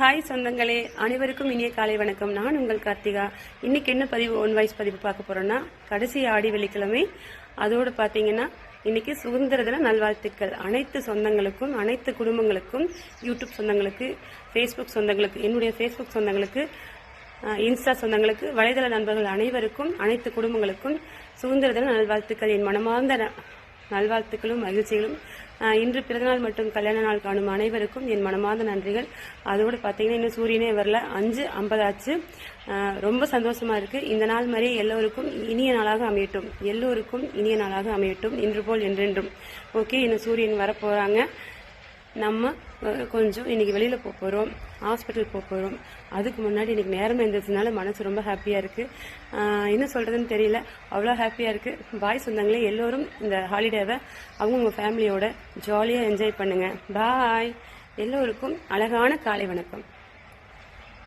Hi சொந்தங்களே, அனைவருக்கும் இனிய காலை வணக்கம். நான் உங்கள் கார்த்திகா. இன்னைக்கு என்ன பதிவு, ஒன் வாய்ஸ் பதிவு பார்க்க போறோம்னா, கடைசி ஆடி வெள்ளிக்கிழமை. அதோடு பார்த்தீங்கன்னா இன்னைக்கு சுதந்திர தின நல்வாழ்த்துக்கள் அனைத்து சொந்தங்களுக்கும், அனைத்து குடும்பங்களுக்கும், யூடியூப் சொந்தங்களுக்கு, ஃபேஸ்புக் சொந்தங்களுக்கு, என்னுடைய ஃபேஸ்புக் சொந்தங்களுக்கு, இன்ஸ்டா சொந்தங்களுக்கு, வலைதள நண்பர்கள் அனைவருக்கும், அனைத்து குடும்பங்களுக்கும் சுதந்திர தின நல்வாழ்த்துக்கள். என் மனமார்ந்த நல்வாழ்த்துக்களும் மகிழ்ச்சிகளும். இன்று பிறந்தநாள் மற்றும் கல்யாண நாள் காணும் அனைவருக்கும் என் மனமார்ந்த நன்றிகள். அதோடு பார்த்தீங்கன்னா இன்னும் சூரியனே வரல, 5:50 ஆச்சு. ரொம்ப சந்தோஷமா இருக்கு. இந்த நாள் மாதிரி எல்லோருக்கும் இனிய நாளாக அமையட்டும், எல்லோருக்கும் இனிய நாளாக அமையட்டும், இன்று போல் என்றென்றும். ஓகே, இன்னும் சூரியன் வரப்போறாங்க. நம்ம கொஞ்சம் இன்னைக்கு வெளியில போறோம், ஹாஸ்பிட்டல் போறோம். அதுக்கு முன்னாடி இன்னைக்கு நேரமா இருந்ததுனால மனசு ரொம்ப ஹாப்பியா இருக்கு. என்ன சொல்றதுன்னு தெரியல, அவ்வளோ ஹாப்பியா இருக்கு. பாய் சொந்தங்களே, எல்லோரும் இந்த ஹாலிடேவை அவங்கவுங்க ஃபேமிலியோட ஜாலியா என்ஜாய் பண்ணுங்க. பாய். எல்லோருக்கும் அழகான காலை வணக்கம்.